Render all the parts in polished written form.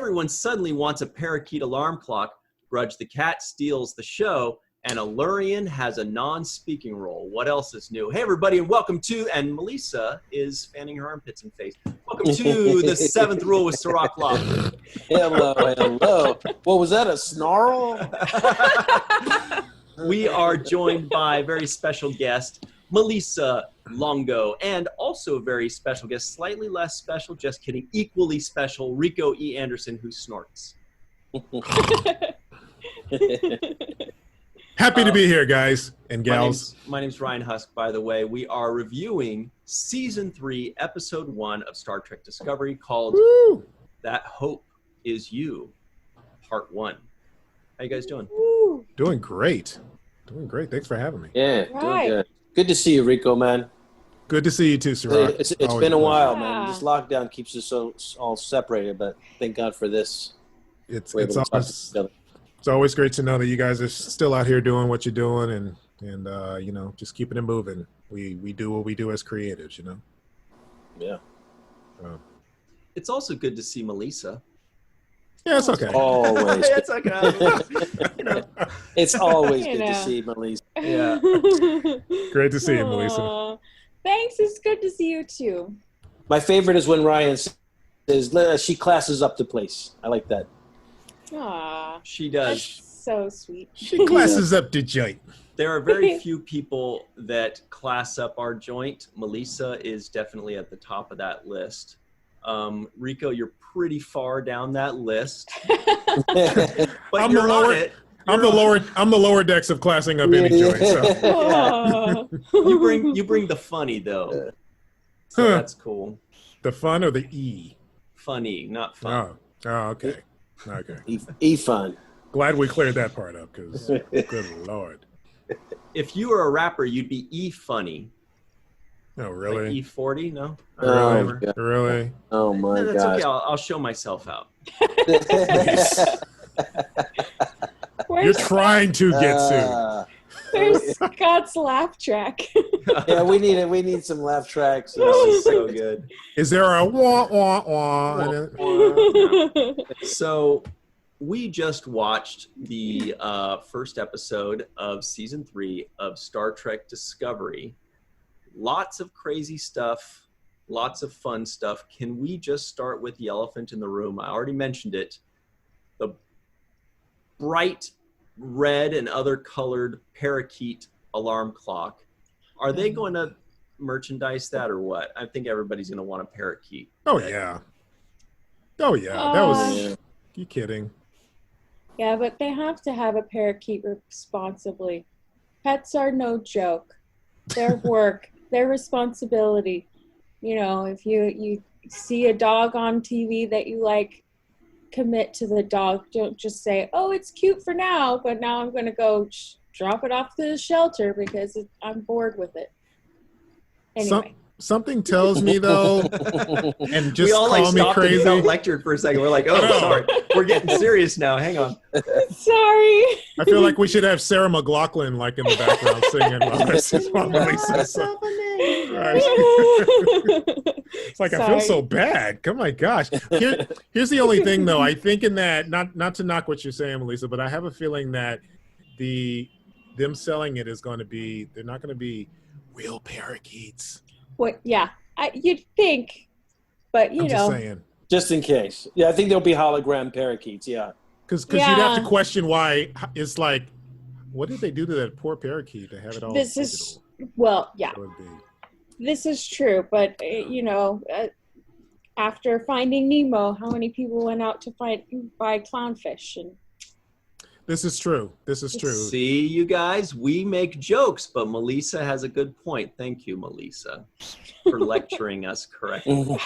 Everyone suddenly wants a parakeet alarm clock. Grudge the cat steals the show. And a Lurien has a non-speaking role. What else is new? Hey, everybody, and welcome to, and Malissa is fanning her armpits and face. Welcome to the seventh rule with Cirroc Lofton. Hello, hello. What was that, a snarl? We are joined by a very special guest, Malissa, Longo, and also a very special guest, slightly less special, just kidding, equally special, Rico E. Anderson, who snorts. Happy to be here, guys and gals. My name's Ryan Husk, by the way. We are reviewing Season 3, Episode 1 of Star Trek Discovery called That Hope Is You, Part 1. How you guys doing? Doing great. Doing great. Thanks for having me. Yeah, doing good. Good to see you, Rico, man. Good to see you too, Cirroc. It's been a while, man. This lockdown keeps us all separated, but thank God for this. It's always great to know that you guys are still out here doing what you're doing and you know, just keeping it moving. We do what we do as creatives, you know? Yeah. It's also good to see Melissa. Yeah, it's okay. Always. It's okay. You know. It's always good to see Malissa. Yeah. Great to see you, Malissa. Thanks. It's good to see you too. My favorite is when Ryan says she classes up the place. I like that. Aww. She does. That's so sweet. She classes up the joint. There are very few people that class up our joint. Melissa is definitely at the top of that list. Rico, you're pretty far down that list. But I'm you're the lower. on it. I'm the lower decks of classing up any joint. So. You bring the funny though. So that's cool. The fun or the E? Funny, not fun. Oh, okay. Okay. E-fun. Glad we cleared that part up, because good Lord. If you were a rapper, you'd be E-funny. No, really? Like E40? No? Really? Oh, my God. That's okay. I'll show myself out. You're trying to get sued. Where's Scott's laugh track? Yeah, we need some laugh tracks. This is so good. Is there a wah, wah, wah? So we just watched the first episode of Season 3 of Star Trek Discovery. Lots of crazy stuff, lots of fun stuff. Can we just start with the elephant in the room? I already mentioned it. The bright red and other colored parakeet alarm clock. Are they going to merchandise that or what? I think everybody's going to want a parakeet. Oh, yeah. Oh, yeah. That was... You kidding? Yeah, but they have to have a parakeet responsibly. Pets are no joke. Their work, their responsibility. You know, if you see a dog on TV that you like, commit to the dog. Don't just say, oh, it's cute for now, but now I'm going to go drop it off to the shelter because I'm bored with it. Anyway. Something tells me, though, and just we all call me stopped crazy. And felt lectured for a second. We're like, oh, sorry. We're getting serious now. Hang on. Sorry. I feel like we should have Sarah McLachlan like in the background singing while this is while Malissa says. It's like, sorry. I feel so bad. Oh my gosh. Here's the only thing, though. I think in that, not to knock what you're saying, Malissa, but I have a feeling that them selling it is going to be, they're not going to be real parakeets. What? Yeah, you'd think, but you know, just saying. Just in case. Yeah, I think there'll be hologram parakeets. Yeah, because you'd have to question why. It's like, what did they do to that poor parakeet to have it all? This is well, yeah. This is true, but you know, after Finding Nemo, how many people went out to buy clownfish? And this is true. This is true. See, you guys, we make jokes, but Melissa has a good point. Thank you, Melissa, for lecturing us correctly.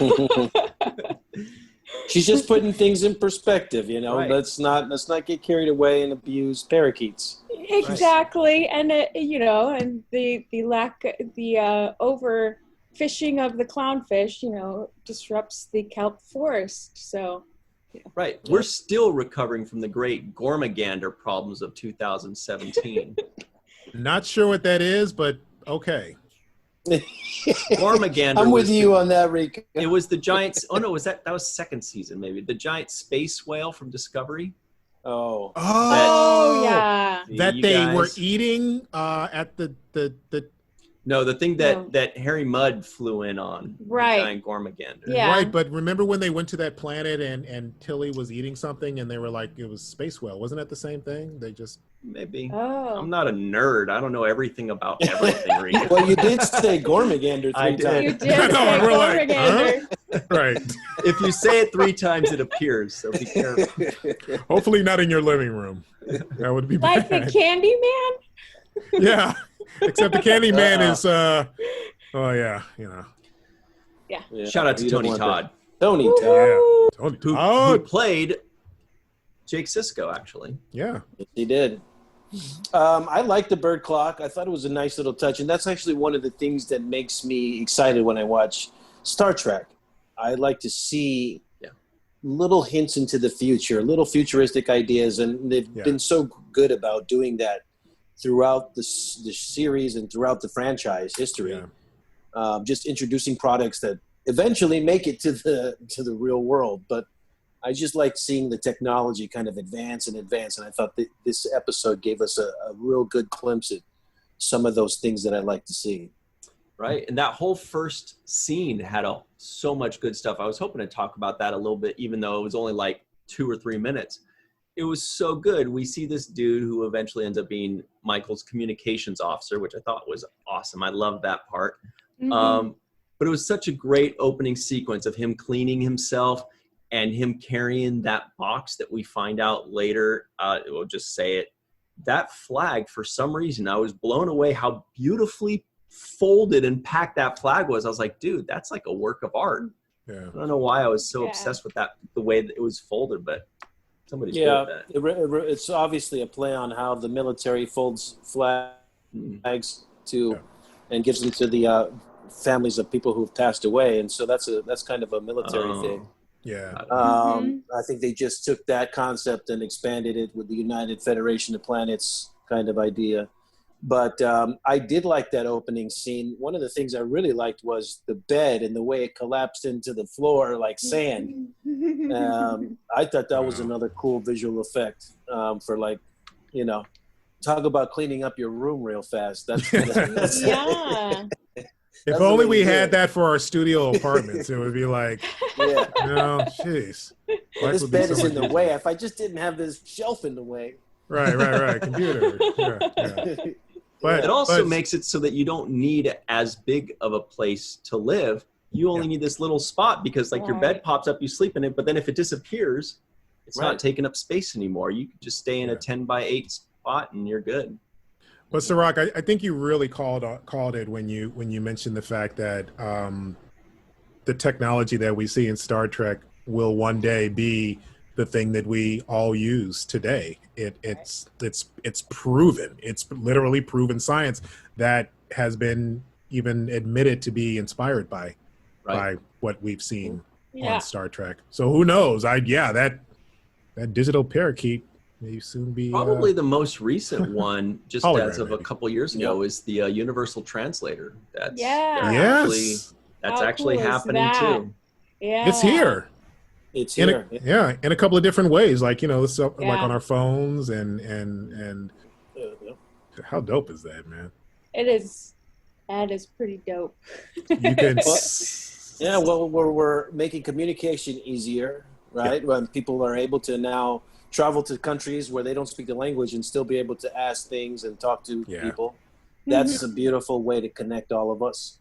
She's just putting things in perspective, you know. Right. Let's not get carried away and abuse parakeets. Exactly, and you know, and the overfishing of the clownfish, you know, disrupts the kelp forest. So. Yeah. Right. We're still recovering from the great Gormagander problems of 2017. Not sure what that is, but okay. Gormagander. I'm with you on that, Rico. It was the giant. Oh no, that was second season maybe? The giant space whale from Discovery. Oh. Yeah. That they were eating at the No, the thing that Harry Mudd flew in on. Right. The giant Gormagander. Yeah. Right, but remember when they went to that planet and Tilly was eating something and they were like, it was space whale. Wasn't that the same thing? They just... Maybe. Oh. I'm not a nerd. I don't know everything about everything, Rico. Well, you did say Gormagander 3 times. You did say Gormagander. Huh? Right. If you say it 3 times, it appears, so be careful. Hopefully not in your living room. That would be Like bad. the Candy Man? Yeah. Except the Candy Man is, oh yeah, you know. Yeah. Shout out to Tony Todd. Tony Todd. Yeah. Tony Who Todd. played Jake Sisko, actually. Yeah. He did. I like the bird clock. I thought it was a nice little touch, and that's actually one of the things that makes me excited when I watch Star Trek. I like to see little hints into the future, little futuristic ideas, and they've been so good about doing that throughout the series and throughout the franchise history. Yeah. Just introducing products that eventually make it to the real world, but I just like seeing the technology kind of advance, and I thought that this episode gave us a real good glimpse at some of those things that I like to see. Right, and that whole first scene had so much good stuff. I was hoping to talk about that a little bit, even though it was only like 2 or 3 minutes. It was so good. We see this dude who eventually ends up being Michael's communications officer, which I thought was awesome. I loved that part. Mm-hmm. But it was such a great opening sequence of him cleaning himself and him carrying that box that we find out later. We'll just say it. That flag, for some reason, I was blown away how beautifully folded and packed that flag was. I was like, dude, that's like a work of art. Yeah. I don't know why I was so obsessed with that, the way that it was folded, but somebody's good at that. It's obviously a play on how the military folds flags and gives them to the families of people who've passed away, and so that's kind of a military thing. Yeah. I think they just took that concept and expanded it with the United Federation of Planets kind of idea. But I did like that opening scene. One of the things I really liked was the bed and the way it collapsed into the floor like sand. I thought that was another cool visual effect for, like, you know, talk about cleaning up your room real fast. That's yeah. If only we had that for our studio apartments, it would be like, no, jeez. This bed is in the way. If I just didn't have this shelf in the way. Right. Computer. Yeah. But it also makes it so that you don't need as big of a place to live. You only need this little spot because, like, your bed pops up, you sleep in it, but then if it disappears, it's not taking up space anymore. You can just stay in a 10x8 spot and you're good. But Cirroc, I think you really called it when you mentioned the fact that the technology that we see in Star Trek will one day be the thing that we all use today. It's proven. It's literally proven science that has been even admitted to be inspired by what we've seen on Star Trek. So who knows? That digital parakeet may soon be probably the most recent one, just as of a couple years ago, is the Universal Translator. That's actually happening too. Yeah, it's here. It's here. In a couple of different ways, like, you know, like on our phones and how dope is that, man? It is. That is pretty dope. You can. We're making communication easier, right? When people are able to now travel to countries where they don't speak the language and still be able to ask things and talk to people. That's a beautiful way to connect all of us.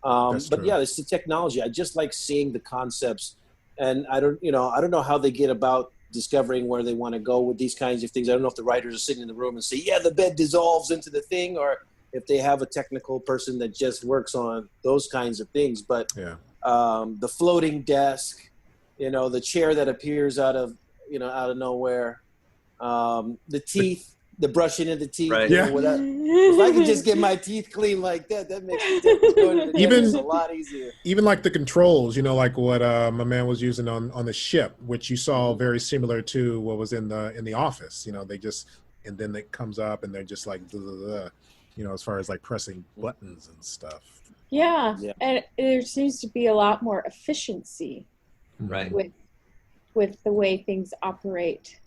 But it's the technology. I just like seeing the concepts, and I don't know how they get about discovering where they want to go with these kinds of things. I don't know if the writers are sitting in the room and say, the bed dissolves into the thing, or if they have a technical person that just works on those kinds of things. But the floating desk, the chair that appears out of nowhere, the teeth, the brushing of the teeth. Right. If I could just get my teeth clean like that makes it a lot easier. Even like the controls, like what my man was using on the ship, which you saw very similar to what was in the office. They just, and then it comes up and they're just like, blah, blah, blah. as far as like pressing buttons and stuff. Yeah, and there seems to be a lot more efficiency, right, with the way things operate.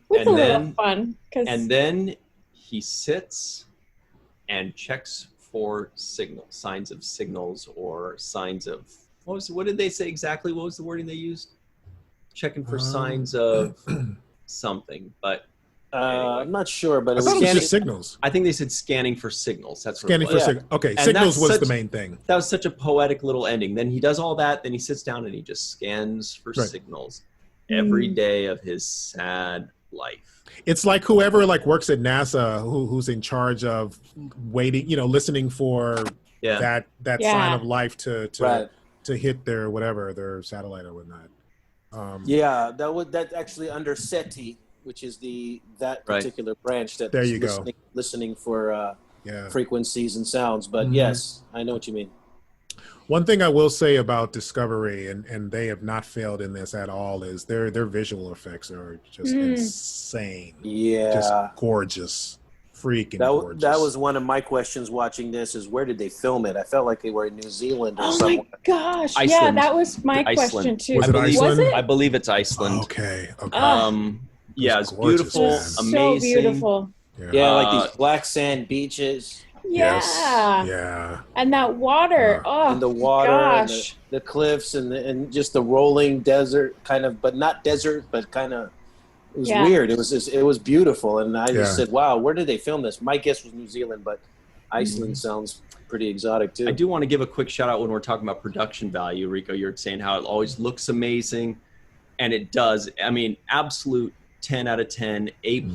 With a little fun, and then he sits and checks for signs of signals or signs of what did they say exactly? What was the wording they used? Checking for signs of something, but anyway. I'm not sure, but I thought it was just signals. I think they said scanning for signals. That's scanning for signals. Okay, and signals was the main thing. That was such a poetic little ending. Then he does all that. Then he sits down and he just scans for signals every day of his sad life. It's like whoever like works at NASA who's in charge of waiting, listening for that sign of life to hit their satellite or whatnot. That's actually under SETI, which is that particular branch that there you listening for frequencies and sounds. But yes, I know what you mean. One thing I will say about Discovery, and they have not failed in this at all, is their visual effects are just insane. Yeah, just gorgeous, freaking gorgeous. That was one of my questions watching this: is where did they film it? I felt like they were in New Zealand or somewhere. Oh my gosh! Iceland. Yeah, that was my question too. Was it Iceland? I believe it's Iceland. Okay. It's beautiful, amazing. So beautiful. Yeah, like these black sand beaches. Yeah. Yes. Yeah. And that water. And the water, gosh. and the cliffs, and just the rolling desert kind of, but not desert, but kind of. It was weird. It was beautiful, and I just said, "Wow, where did they film this?" My guess was New Zealand, but Iceland sounds pretty exotic too. I do want to give a quick shout out when we're talking about production value, Rico. You're saying how it always looks amazing, and it does. I mean, absolute 10 out of 10, A+.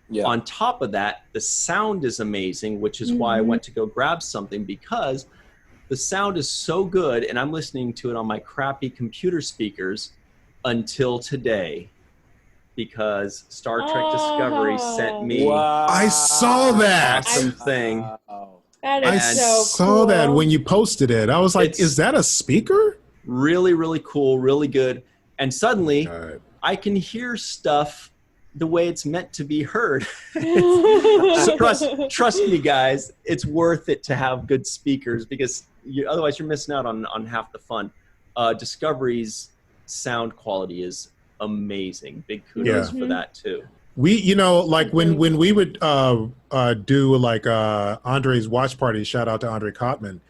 Yeah. On top of that, the sound is amazing, which is why I went to go grab something, because the sound is so good, and I'm listening to it on my crappy computer speakers until today, because Star Trek Discovery sent me I saw that awesome thing. That is I so cool. saw that when you posted it. I was like, is that a speaker? Really, really cool, really good. And suddenly, I can hear stuff the way it's meant to be heard. So trust me, guys, it's worth it to have good speakers, because otherwise you're missing out on half the fun. Discovery's sound quality is amazing. Big kudos for that too. We, like when we would do like Andre's watch party, shout out to Andre Kottman.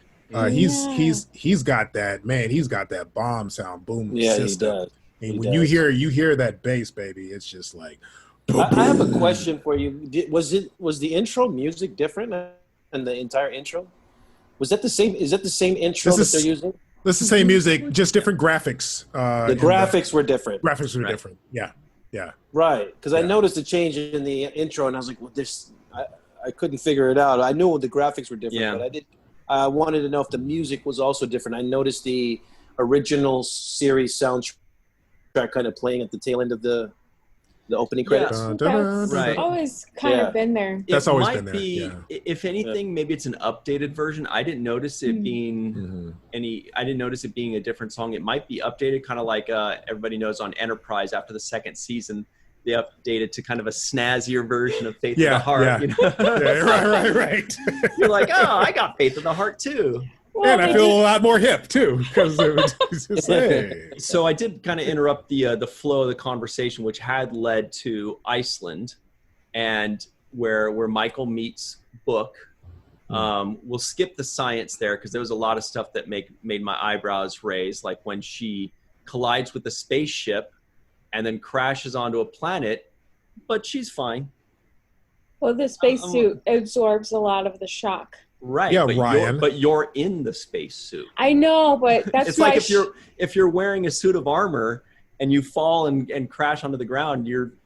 He's got that, man. He's got that Baum sound boom system. He does. And when you hear that bass, baby, it's just like. I have a question for you. Was the intro music different than the entire intro? Was that the same? Is that the same intro that they're using? It's the same music, just different graphics. The graphics were different. Graphics were different. Yeah. Right, because I noticed a change in the intro, and I was like, "Well, I couldn't figure it out." I knew the graphics were different, but I wanted to know if the music was also different. I noticed the original series soundtrack kind of playing at the tail end of the opening credits. That's always kind of been there. That's always been there. If anything, maybe it's an updated version. I didn't notice it being I didn't notice it being a different song. It might be updated, kind of like everybody knows on Enterprise after the second season, they updated to kind of a snazzier version of Faith of the Heart. Right. You're like, oh, I got Faith of the Heart too. Well, and I feel a lot more hip too, because So I did kind of interrupt the flow of the conversation, which had led to Iceland, and where Michael meets Book. We'll skip the science there, because there was a lot of stuff that made my eyebrows raise, like when she collides with the spaceship and then crashes onto a planet, but she's fine. Well, the spacesuit absorbs a lot of the shock. Right. Yeah, but Ryan. You're in the spacesuit. I know, but that's it's like if you're wearing a suit of armor and you fall and crash onto the ground, the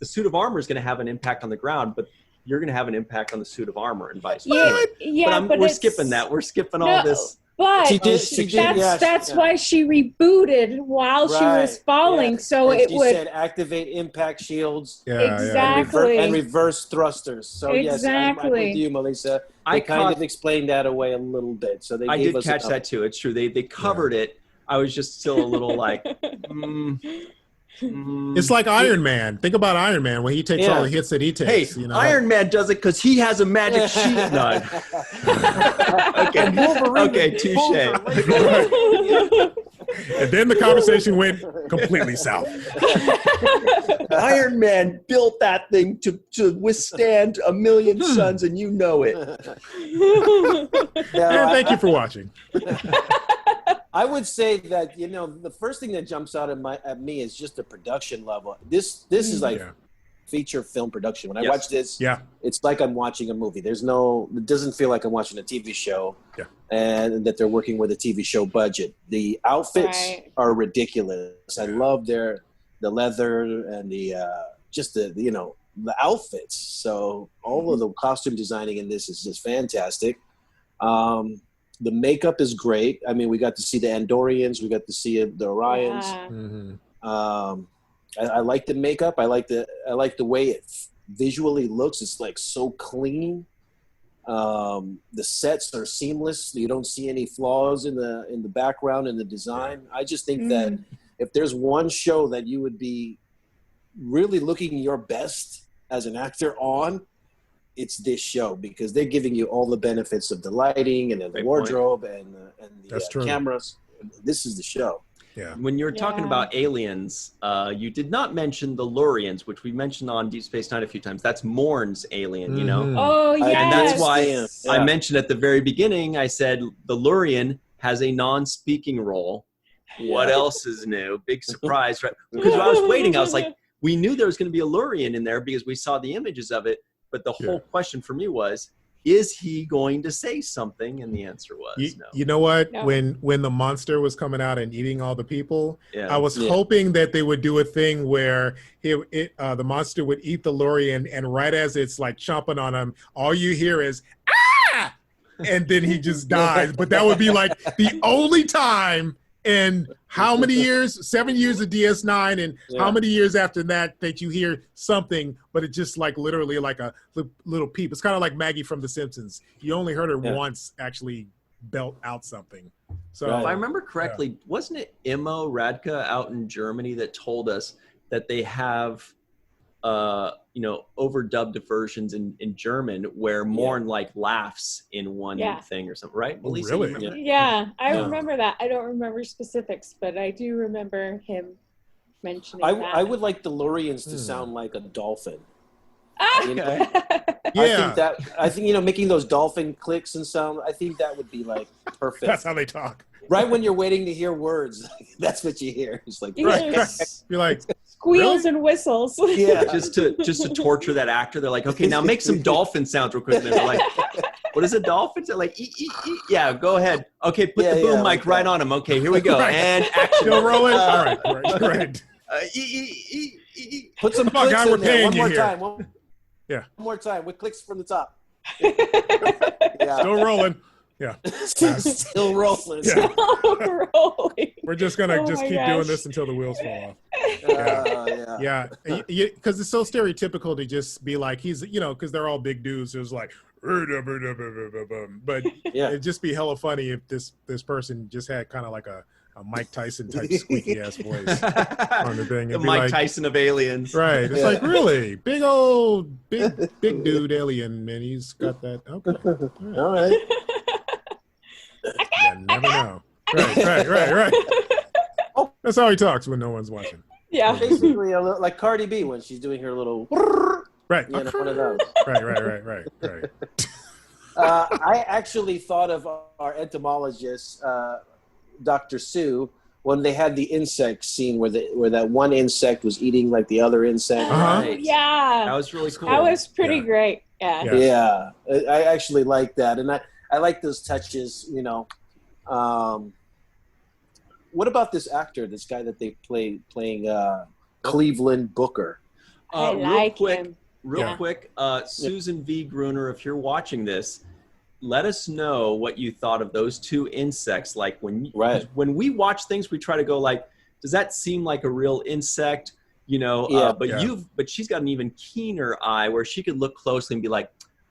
suit of armor is going to have an impact on the ground, but you're going to have an impact on the suit of armor and vice versa. But we're skipping that. We're skipping all this. But that's why she rebooted while she was falling. So and it would said activate impact shields. Exactly. And reverse thrusters. So yes, I'm with you, Malissa. They kind of explained that away a little bit. So I did catch that too. It's true. They covered it. I was just still a little like, It's like Iron Man. Think about Iron Man when he takes all the hits that he takes. Hey, Iron Man does it because he has a magic sheet. No. Okay, touche. And then the conversation went completely south. Iron Man built that thing to withstand 1,000,000 suns, and you know it. And thank you for watching. I would say that, the first thing that jumps out at me is just the production level. This is like feature film production. When I watch this, it's like I'm watching a movie. It doesn't feel like I'm watching a TV show and that they're working with a TV show budget. The outfits are ridiculous. I love the leather and the outfits. So all of the costume designing in this is just fantastic. The makeup is great. I mean, we got to see the Andorians. We got to see the Orions. I like the makeup. I like the way it visually looks. It's like so clean. The sets are seamless. You don't see any flaws in the background and the design. I just think that if there's one show that you would be really looking your best as an actor on, it's this show, because they're giving you all the benefits of the lighting and the wardrobe and the cameras. This is the show. Yeah. When you were talking about aliens, you did not mention the Lurians, which we mentioned on Deep Space Nine a few times. That's Morn's alien, you know? Oh, yes. And that's why I mentioned at the very beginning, I said the Lurien has a non-speaking role. What else is new? Big surprise, right? Because I was waiting, I was like, we knew there was going to be a Lurien in there because we saw the images of it. But the whole question for me was, is he going to say something? And the answer was no. You know what? No. When the monster was coming out and eating all the people, I was hoping that they would do a thing where the monster would eat the Lurien, and right as it's like chomping on him, all you hear is, ah! And then he just dies. But that would be like the only time in how many years? 7 years of DS9, and how many years after that you hear something, but it's just like literally like a little peep. It's kind of like Maggie from The Simpsons. You only heard her once actually belt out something. So if I remember correctly, wasn't it Immo Radke out in Germany that told us that they have overdubbed versions in German where Morn like laughs in one thing or something, right? Melissa, really? I remember that. I don't remember specifics, but I do remember him mentioning that. I would like the Lurians to sound like a dolphin. I think making those dolphin clicks and sound, I think that would be like perfect. That's how they talk. Right when you're waiting to hear words, that's what you hear. It's like you're like squeals and whistles. Yeah, just to torture that actor. They're like, okay, now make some dolphin sounds real quick. And they're like, what is a dolphin? They're like, yeah, go ahead. Okay, put the boom mic right on him. Okay, here we go. And action. Still rolling. All right, great. Put some clicks in there. One more time. One more time with clicks from the top. Still rolling. Yeah. Still rolling. Yeah. Still rolling. We're just gonna keep doing this until the wheels fall off. Yeah. Because it's so stereotypical to just be like because they're all big dudes. It was like, but it'd just be hella funny if this person just had kind of like a Mike Tyson type squeaky ass voice on the thing. The Mike Tyson of aliens. Right. It's like, really big dude alien, man. He's got that. Okay. All right. You never know. Right. That's how he talks when no one's watching. Yeah. Basically, a little, like Cardi B when she's doing her little. Right. One of those. Right. I actually thought of our entomologist, Dr. Sue, when they had the insect scene where that one insect was eating like the other insect. Right. Yeah. That was really cool. That was pretty great. Yeah. Yeah. I actually like that. And I like those touches, What about this actor, this guy that they playing Cleveland Booker? I like him. Real quick, Susan V. Gruner, if you're watching this, let us know what you thought of those two insects. Like when we watch things, we try to go like, does that seem like a real insect? But she's got an even keener eye where she could look closely and be like,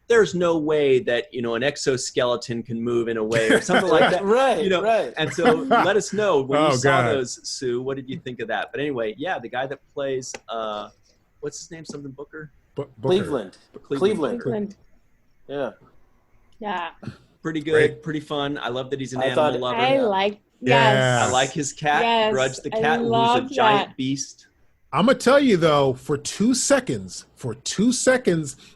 there's no way that, an exoskeleton can move in a way or something like that. Right. And so let us know when you saw God. those, Sue, what did you think of that? But anyway, yeah, the guy that plays, what's his name? Something Booker? Cleveland. Yeah. Yeah. Pretty good, Great. pretty fun. I love that he's an I animal thought- lover. I like. Yeah. Yes. I like his cat, Yes, Grudge the I cat, who's a love giant that. beast. I'm gonna tell you though, for 2 seconds,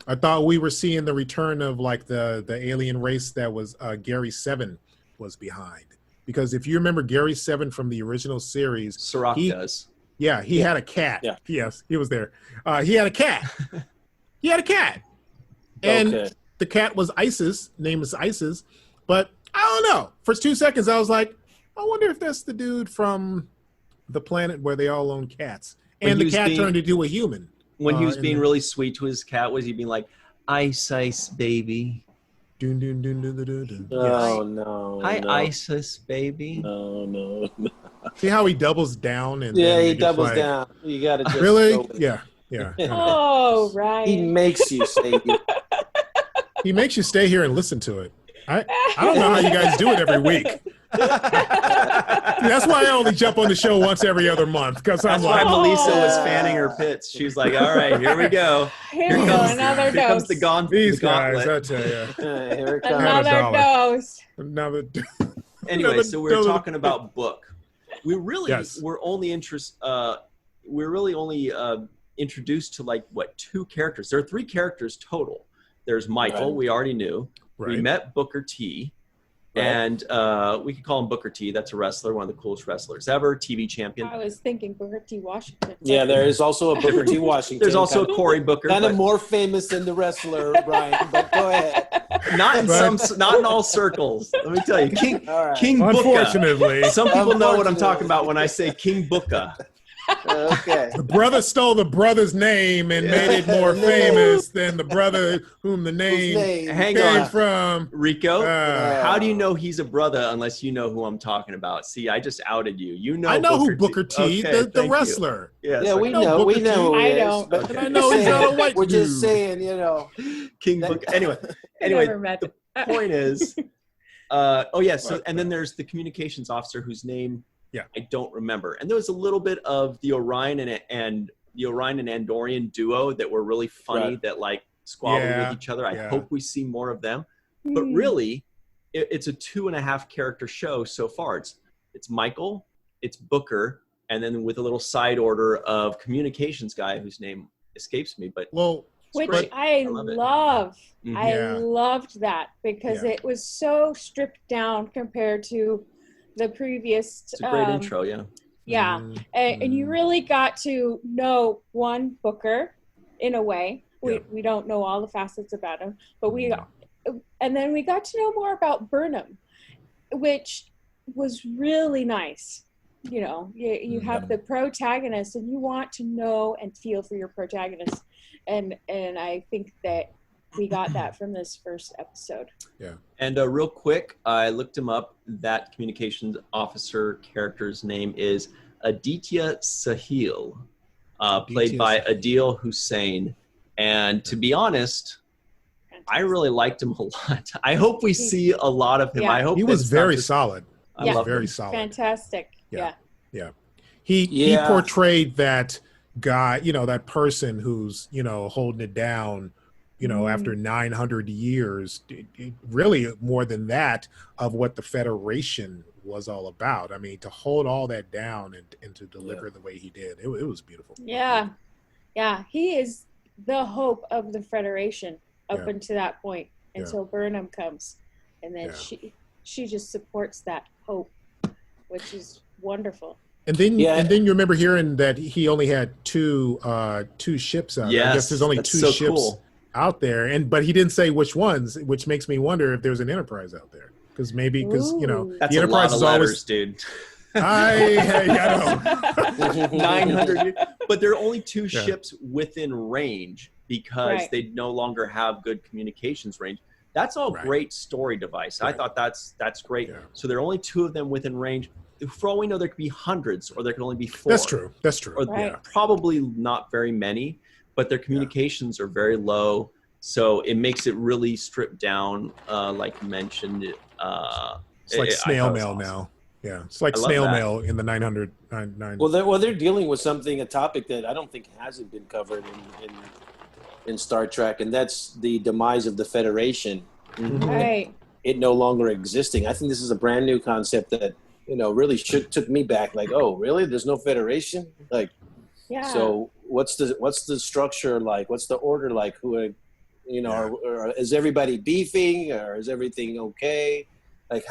I thought we were seeing the return of like the alien race that was Gary 7 was behind. Because if you remember Gary 7 from the original series, Cirroc does. Yeah, he had a cat. Yeah. Yes, he was there. He had a cat. And Okay. the cat was Isis, name is Isis. But I don't know. For 2 seconds, I was like, I wonder if that's the dude from the planet where they all own cats. When And he the was cat being- turned into a human. When he was in being the- really sweet to his cat, was he being like, Ice, baby? Dun, dun, dun, dun, dun, dun, dun. Oh, no. Hi, no. Isis, baby. No. See how he doubles down? And Yeah, then he you're just doubles like, down. You got to just Really? go with it. Yeah. Oh, He Ryan. makes you say it. He makes you stay here and listen to it. I don't know how you guys do it every week. That's why I only jump on the show once every other month, because I'm That's why like, Malissa was Oh. fanning her pits. She was like, all right, here we go. Here we go, another Here comes dose. the these the guys, gauntlet. I tell you. Here it comes. Another Another dollar. dose. Another, Anyway, so we're another- talking about book. We really Yes. were only introduced to like what 2 characters. There are 3 characters total. There's Michael, Right. we already knew. We right. met Booker T, Right. and we could call him Booker T. That's a wrestler, one of the coolest wrestlers ever, TV champion. I was thinking Booker T. Washington. Yeah, there is also a Booker T. Washington. There's also kind Corey Booker, of but more famous than the wrestler, Brian. But go ahead. not in But- not in all circles. Let me tell you, King All right. Booker. Unfortunately, Some people know what I'm Unfortunately. talking about when I say King Booker. Okay. the brother stole the brother's name and made it more No. famous than the brother whom the Whose name name? Hang came on. from. Rico, Uh, how do you know he's a brother unless you know who I'm talking about? See, I just outed you. You know I know who Booker Booker T, Okay, the thank you. wrestler. Yes, Yeah, we know know. Booker We know who T. he I is. don't. But Okay. And I know he's not a white We're just dude. saying, King that- Booker. Anyway, Never met the him. point is, so and then there's the communications officer whose name I don't remember. And there was a little bit of the Orion and the Orion and Andorian duo that were really funny Right. that like squabbled Yeah, with each other. I yeah. hope we see more of them. But Hmm. really, it's a 2.5 character show so far. It's Michael, it's Booker, and then with a little side order of communications guy whose name escapes me. But Well, it's Which great. I love it. love. Mhm. I Yeah. loved that because Yeah. it was so stripped down compared to the previous. It's a great intro, yeah. Yeah, mm, and you really got to know one Booker in a way. We don't know all the facets about him, but and then we got to know more about Burnham, which was really nice. You know, you have the protagonist, and you want to know and feel for your protagonist, and I think that we got that from this first episode. And real quick, I looked him up. That communications officer character's name is Aditya Sahil, played by Adil Hussein. And to be honest, I really liked him a lot. I hope we see a lot of him. Yeah. I hope he that was it's not very just- solid. I Yeah. love Very him. solid. Fantastic. Yeah. Yeah. He Yeah. portrayed that guy, that person who's, holding it down, after 900 years, really more than that of what the Federation was all about. I mean, to hold all that down and to deliver the way he did, it was beautiful. Yeah. He is the hope of the Federation up until that point, until Burnham comes, and then she just supports that hope, which is wonderful. And then, Yeah. and then you remember hearing that he only had two ships out. Yes, I guess there's only that's 2 so ships cool. out there, but he didn't say which ones, which makes me wonder if there's an Enterprise out there. Because Ooh. That's the a lot Enterprise of is letters, always. dude. I know. 900. But there are only 2 Yeah. ships within range because Right. they no longer have good communications range. That's all Right. great story device. I Right. thought that's great. Yeah. So there are only 2 of them within range. For all we know, there could be hundreds, or there could only be 4. That's true. That's true. Or Right. probably not very many, but their communications are very low. So it makes it really stripped down, like you mentioned. It's like snail mail awesome. Now. Yeah, it's like snail mail in the 909. Well, they're dealing with a topic that I don't think hasn't been covered in Star Trek, and that's the demise of the Federation. Mm-hmm. Right. It no longer existing. I think this is a brand new concept that, really took me back. Like, oh, really? There's no Federation? Like, yeah. So what's the structure like? What's the order like? Who, or is everybody beefing, or is everything okay? Like,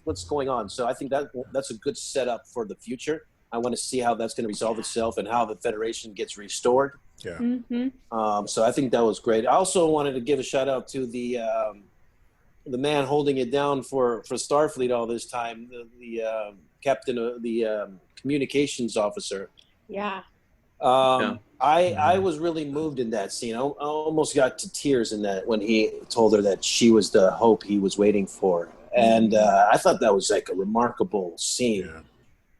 what's going on? So I think that's a good setup for the future. I want to see how that's going to resolve itself and how the Federation gets restored. Yeah. Mm-hmm. So I think that was great. I also wanted to give a shout out to the man holding it down for Starfleet all this time, the captain of the communications officer. Yeah. I was really moved in that scene. I almost got to tears in that when he told her that she was the hope he was waiting for. And I thought that was like a remarkable scene. Yeah.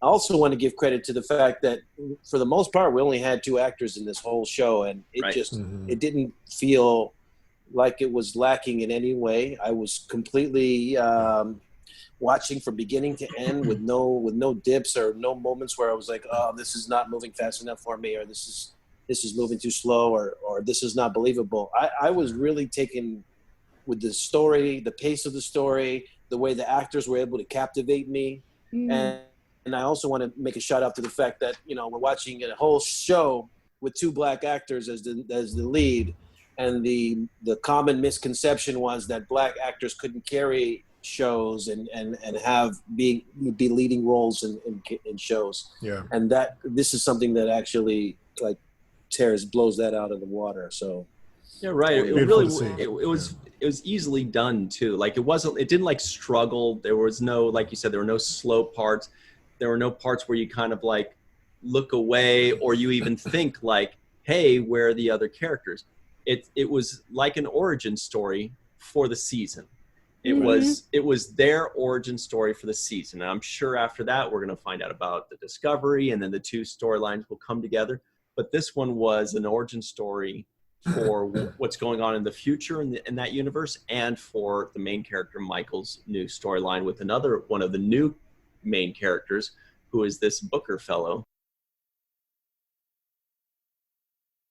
I also want to give credit to the fact that for the most part, we only had 2 actors in this whole show, and it it didn't feel like it was lacking in any way. I was completely watching from beginning to end with no dips or no moments where I was like, oh, this is not moving fast enough for me, or this is moving too slow, or this is not believable. I was really taken with the story, the pace of the story, the way the actors were able to captivate me. And I also want to make a shout out to the fact that, we're watching a whole show with 2 black actors as the lead. And the common misconception was that black actors couldn't carry shows and be leading roles in shows. Yeah. And that this is something that actually blows that out of the water. So yeah, right. It was easily done too. Like it didn't like struggle. There was no, like you said, there were no slow parts. There were no parts where you kind of like look away or you even think like, hey, where are the other characters? It was like an origin story for the season. It was their origin story for the season. And I'm sure after that, we're going to find out about the Discovery, and then the 2 storylines will come together. But this one was an origin story for what's going on in the future in that universe, and for the main character, Michael's new storyline with another one of the new main characters, who is this Booker fellow.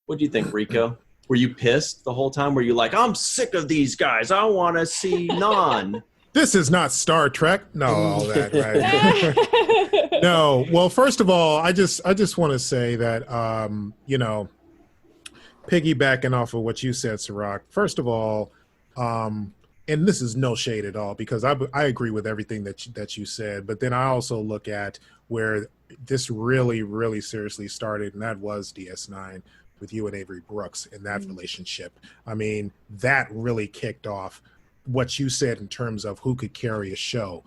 What do you think, Rico? Were you pissed the whole time? Were you like, I'm sick of these guys, I want to see Nan? This is not Star Trek. No, all that, right? No. Well, first of all, I just want to say that, piggybacking off of what you said, Cirroc, first of all, and this is no shade at all, because I agree with everything that you said, but then I also look at where this really, really seriously started, and that was DS9 with you and Avery Brooks in that relationship. I mean, that really kicked off what you said in terms of who could carry a show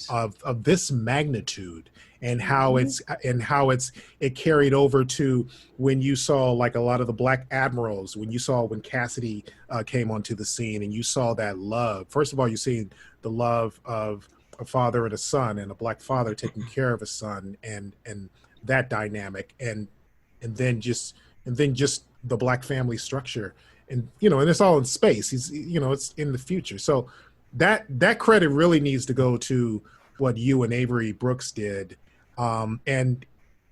of this magnitude, and how it carried over to when you saw like a lot of the Black Admirals, when Cassidy came onto the scene, and you saw that love. First of all, you see the love of a father and a son, and a Black father taking care of a son, and that dynamic, and then just the Black family structure, and and it's all in space. It's in the future. So that credit really needs to go to what you and Avery Brooks did, and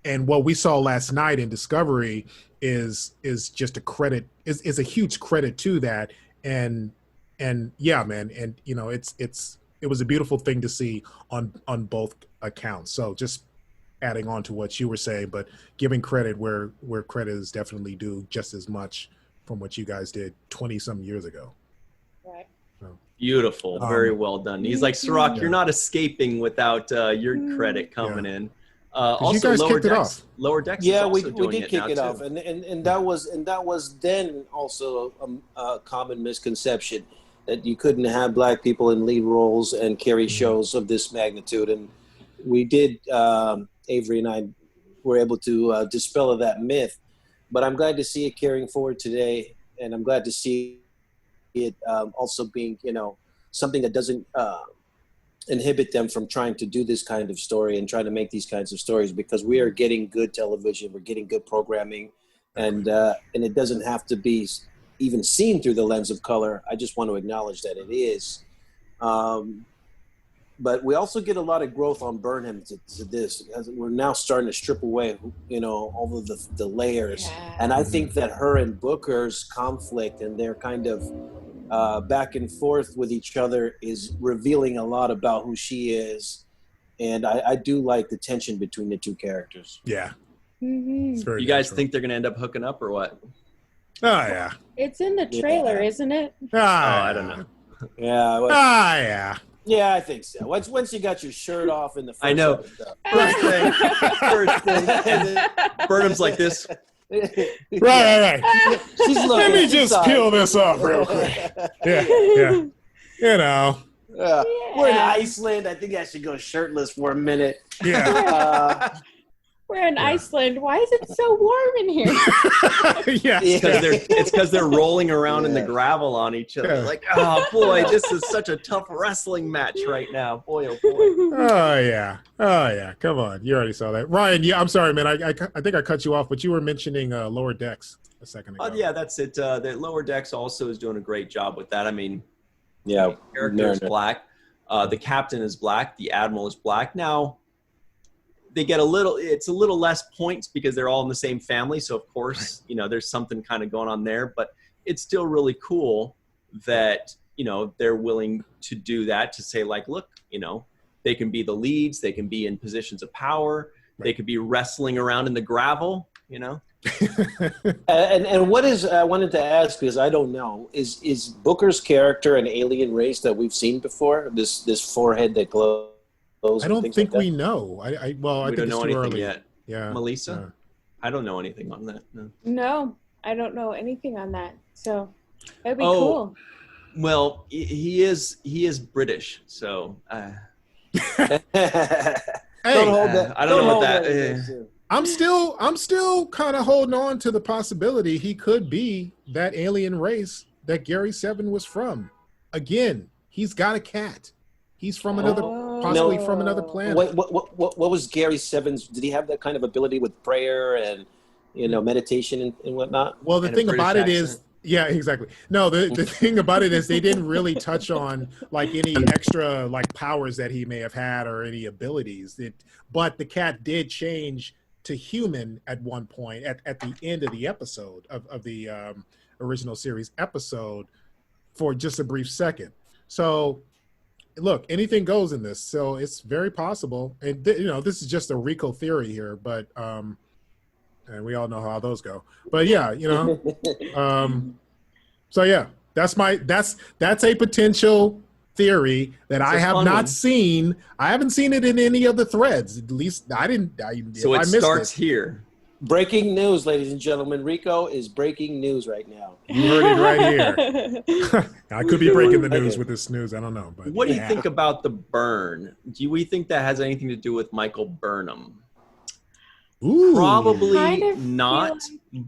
what we saw last night in Discovery is just a credit, is a huge credit to that, and yeah, man, and it was a beautiful thing to see on both accounts. So just adding on to what you were saying, but giving credit where credit is definitely due, just as much from what you guys did 20-some years ago. Right. So, beautiful. Very well done. He's like, Cirroc, you're not escaping without your credit coming in. Also, you guys kicked it off. Lower Decks. Yeah, we did kick it off, and that was then also a common misconception that you couldn't have Black people in lead roles and carry shows of this magnitude, and we did. Avery and I were able to dispel that myth, but I'm glad to see it carrying forward today, and I'm glad to see it also being, something that doesn't inhibit them from trying to do this kind of story and trying to make these kinds of stories, because we are getting good television, we're getting good programming, and it doesn't have to be even seen through the lens of color. I just want to acknowledge that it is. But we also get a lot of growth on Burnham to this. As we're now starting to strip away, all of the layers. Yeah. And I think that her and Booker's conflict and their kind of back and forth with each other is revealing a lot about who she is. And I do like the tension between the two characters. Yeah. Mm-hmm. It's very You guys natural. think they're going to end up hooking up or what? Oh, yeah. It's in the trailer, isn't it? Ah, I don't know. Yeah. Well, yeah. yeah, I think so. Once you got your shirt off in the first I know. episode. First thing. And then Burnham's like this. Right. She's looking. Let me just kill this up real quick. Yeah. You know. We're in Iceland. I think I should go shirtless for a minute. Yeah. We're in Iceland. Why is it so warm in here? Yeah. It's because they're rolling around in the gravel on each other. Yeah. Like, oh boy, this is such a tough wrestling match right now. Boy, oh boy. Oh yeah. Come on, you already saw that, Ryan. Yeah, I'm sorry, man. I think I cut you off, but you were mentioning Lower Decks a second ago. Yeah, that's it. The Lower Decks also is doing a great job with that. I mean, Yeah. the character is black. The captain is black. The admiral is black. Now, they get it's a little less points because they're all in the same family. So of course, there's something kind of going on there, but it's still really cool that, they're willing to do that, to say like, look, they can be the leads. They can be in positions of power. Right. They could be wrestling around in the gravel, And what is, I wanted to ask, because I don't know, is Booker's character an alien race that we've seen before? This forehead that glows? I don't think we know. I think don't know it's too anything early yet. Yeah. Melissa? I don't know anything on that. No. No, I don't know anything on that. So that'd be cool. Well, he is British, so Don't hold that. I don't know what that. I'm still kind of holding on to the possibility he could be that alien race that Gary 7 was from. Again, he's got a cat. He's from possibly from another planet. What was Gary 7's? Did he have that kind of ability with prayer and meditation and whatnot? Well, the thing about it is, yeah, exactly. No, the thing about it is they didn't really touch on like any extra like powers that he may have had or any abilities. But the cat did change to human at one point at the end of the episode of the original series episode for just a brief second. So look, anything goes in this. So it's very possible. And this is just a Rico theory here, but and we all know how those go. But yeah, so yeah, that's a potential theory that I have not seen. I haven't seen it in any of the threads. At least I didn't. So it starts here. Breaking news, ladies and gentlemen. Rico is breaking news right now. You heard it right here. I could be breaking the news with this news. I don't know. But what do you think about the burn? Do we think that has anything to do with Michael Burnham? Ooh. Probably not,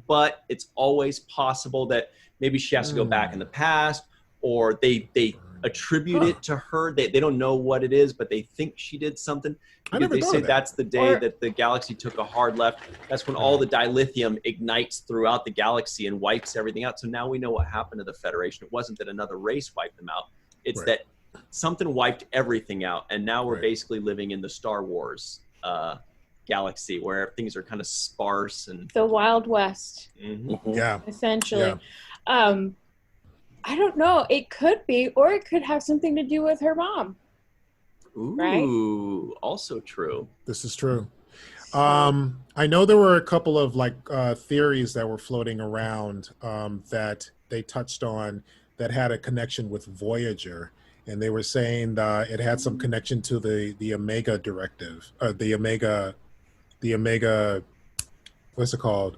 but it's always possible that maybe she has to go back in the past, or they attribute it to her. They don't know what it is, but they think she did something. Because they say that's the day that the galaxy took a hard left. That's when all the dilithium ignites throughout the galaxy and wipes everything out. So now we know what happened to the Federation. It wasn't that another race wiped them out. It's that something wiped everything out. And now we're basically living in the Star Wars galaxy where things are kind of sparse and the Wild West. Yeah. Essentially. Yeah. I don't know. It could be, or it could have something to do with her mom. Ooh, right? Also true. This is true. I know there were a couple of theories that were floating around that they touched on that had a connection with Voyager, and they were saying that it had some connection to the Omega Directive, the Omega, what's it called?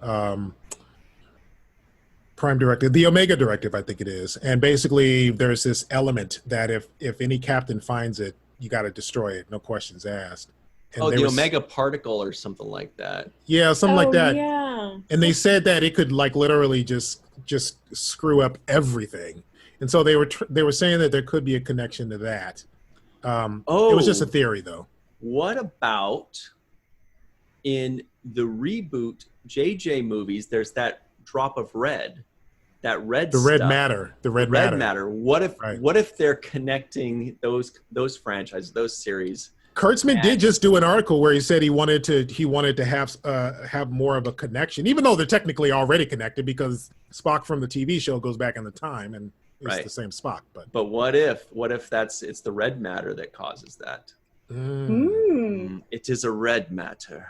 Prime Directive, the Omega Directive, I think it is. And basically there's this element that if any captain finds it, you got to destroy it, no questions asked. And the Omega particle or something like that. Yeah, something like that. Yeah. And they said that it could literally just screw up everything. And so they were saying that there could be a connection to that. It was just a theory though. What about in the reboot JJ movies, there's that drop of red, that red the stuff. red matter, the red matter. What if they're connecting those franchises, those series? Kurtzman did just do an article where he said he wanted to have more of a connection, even though they're technically already connected because Spock from the TV show goes back in the time and it's the same Spock. But what if it's the red matter that causes that? It is a red matter.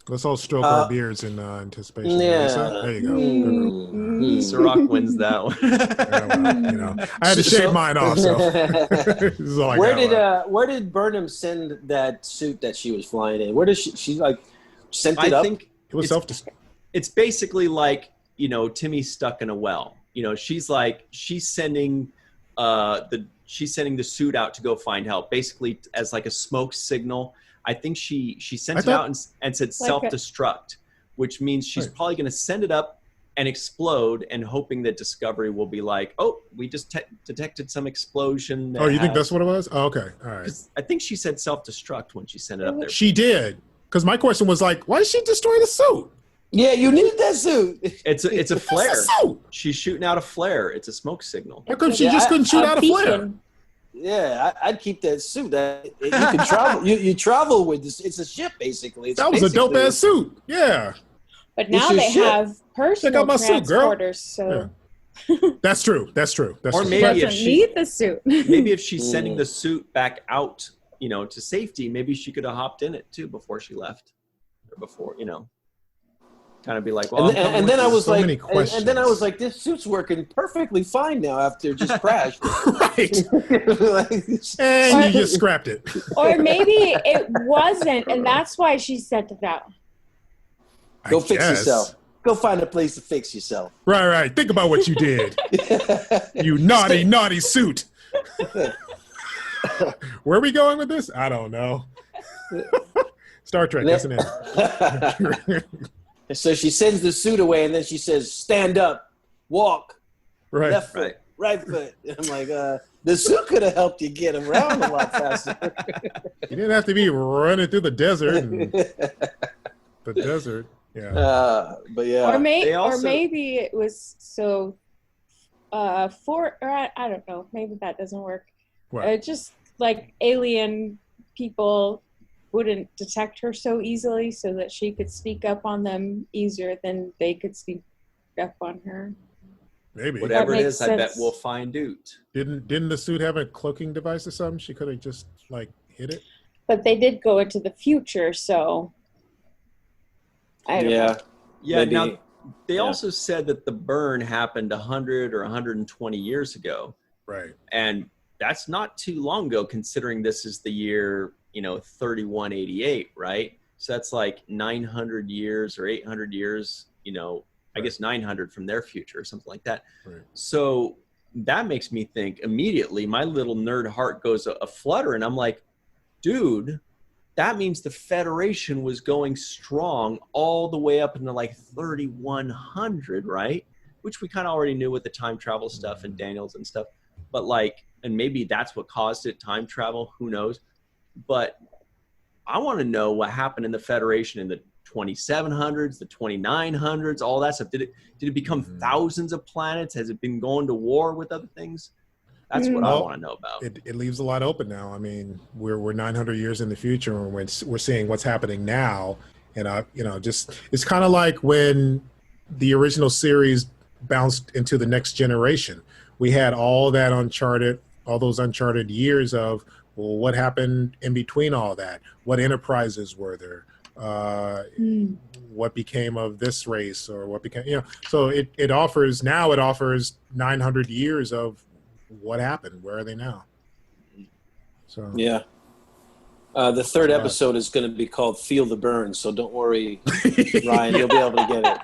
Let's all stroke our beards in anticipation. Yeah. Melissa. There you go. Cirroc wins that one. Yeah, well, I had to shave mine off. So this is all I got. Where did Burnham send that suit that she was flying in? Where did she like sent it up? I think It was self-destruct. It's basically like, Timmy's stuck in a well. She's sending the suit out to go find help, basically as like a smoke signal. I think she sent it out and said self-destruct, which means she's probably going to send it up and explode, and hoping that Discovery will be like, oh, we just detected some explosion. Oh, you think that's what it was? Oh, okay. All right. I think she said self-destruct when she sent it up there. She did. Because my question was like, why did she destroy the suit? Yeah, you need that suit. It's a flare. Suit. She's shooting out a flare. It's a smoke signal. How come she just couldn't shoot out a flare? Yeah, I'd keep that suit. You can travel. You travel with this. It's a ship, basically. That was a dope ass suit. Yeah. But now they have personal transporters, so that's true. Or maybe if she need the suit. Maybe if she's sending the suit back out, to safety, maybe she could have hopped in it too before she left, or before, kind of be like, well. And then I was like, and then I was like, this suit's working perfectly fine now after it just crashed. Right. And you just scrapped it. Or maybe it wasn't, and that's why she sent it out. Go fix yourself. Go find a place to fix yourself. Right. Think about what you did. You naughty suit. Where are we going with this? I don't know. Star Trek, isn't it? So she sends the suit away, and then she says, stand up, walk, left foot, right foot. I'm like, the suit could have helped you get around a lot faster. You didn't have to be running through the desert. The desert. Yeah. But yeah. Or maybe it was so I don't know, maybe that doesn't work. Just like alien people wouldn't detect her so easily, so that she could speak up on them easier than they could speak up on her. Maybe. Whatever it is, I bet we'll find out. Didn't the suit have a cloaking device or something? She could have just hit it. But they did go into the future, so I don't know. Yeah. Maybe. Now they also said that the burn happened 100 or 120 years ago. Right. And that's not too long ago, considering this is the year 3188, right? So that's like 900 years or 800 years, I guess 900 from their future or something like that. Right. So that makes me think immediately, my little nerd heart goes a flutter, and I'm like, dude, that means the Federation was going strong all the way up into like 3100, right? Which we kind of already knew with the time travel stuff and Daniels and stuff, but and maybe that's what caused it, time travel, who knows? But I want to know what happened in the Federation in the 2700s, the 2900s, all that stuff. Did it become thousands of planets? Has it been going to war with other things? That's what I want to know about. It leaves a lot open now. I mean, we're 900 years in the future, and we're seeing what's happening now. And just it's kind of like when the original series bounced into the next generation. We had all those uncharted years of, well, what happened in between all that? What enterprises were there? What became of this race, or what became, so it offers 900 years of what happened. Where are they now? So yeah. The third episode is going to be called Feel the Burn, so don't worry, Ryan, you'll be able to get it.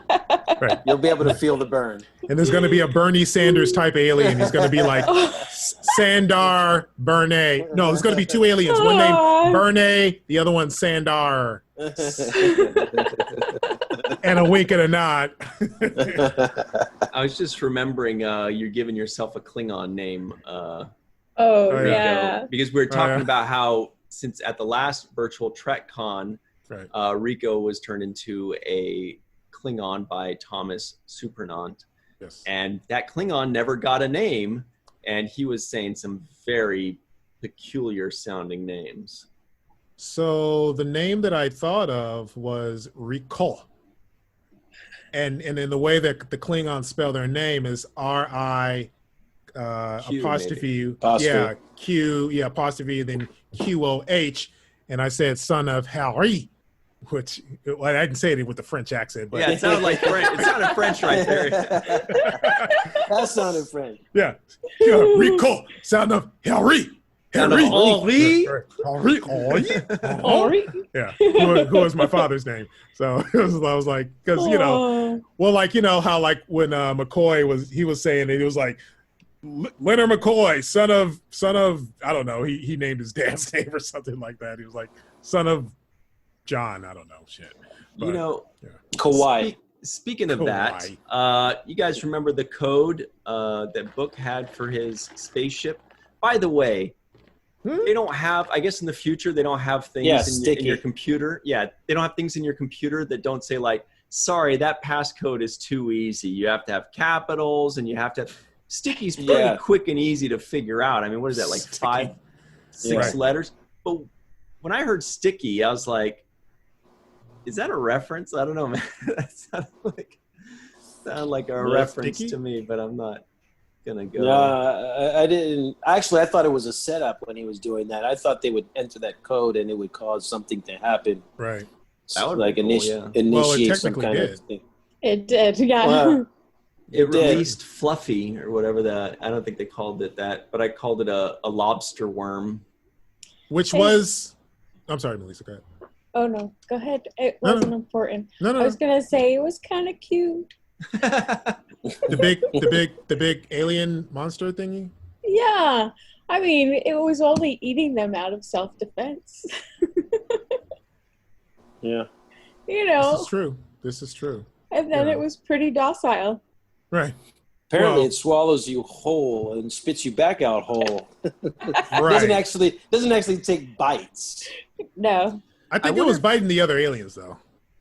Right. You'll be able to feel the burn. And there's going to be a Bernie Sanders type alien. He's going to be like Sandar Bernay. No, there's going to be two aliens. One named Bernay, the other one Sandar. And a wink and a nod. I was just remembering you're giving yourself a Klingon name. Yeah. Because we were talking about how, since at the last virtual TrekCon, Right. Rico was turned into a Klingon by Tomas Supernant. Yes. And that Klingon never got a name, and he was saying some very peculiar sounding names. So the name that I thought of was Rico. And in the way that the Klingons spell their name is R-I Q, apostrophe U. Apostrophe. Yeah, Q, yeah, apostrophe, then Q-O-H. And I said son of Harry, which, well, I didn't say it with the French accent. But Yeah, it sounded like French. It sounded French right there. That sounded French. Yeah, Rico, son of Harry. Henry. Henri? Yeah, who was my father's name. So I was like, because, you know, well, like, you know, how like when McCoy was saying it, he was like, Leonard McCoy, son of, I don't know, he named his dad's name or something like that. He was like, son of John, I don't know, shit. But, you know, yeah. Kauai. Speaking of Kauai. that, you guys remember the code that Book had for his spaceship? By the way, they don't have, I guess in the future, they don't have things in your computer. Yeah, they don't have things in your computer that don't say like, sorry, that passcode is too easy. You have to have capitals and you have to have, Sticky's pretty quick and easy to figure out. I mean, what is that, like Sticky. 5-6 letters? But when I heard Sticky, I was like, is that a reference? I don't know, man. That sounded like a reference Sticky? to me, but I'm not gonna go. No, I didn't. Actually, I thought it was a setup when he was doing that. I thought they would enter that code and it would cause something to happen. Right. That would like be cool, initiate some technically kind did. of thing. It did, yeah. Wow. It did. released Fluffy or whatever that. I don't think they called it that, but I called it a lobster worm. Which was, I'm sorry, Melissa, go ahead. Oh, no. Go ahead. It wasn't important. No. I was going to say it was kind of cute. The big alien monster thingy? Yeah. I mean, it was only eating them out of self-defense. Yeah. You know. This is true. And then Yeah. it was pretty docile. Right. Apparently, it swallows you whole and spits you back out whole. Right. Doesn't actually take bites. No. I think it was biting the other aliens, though.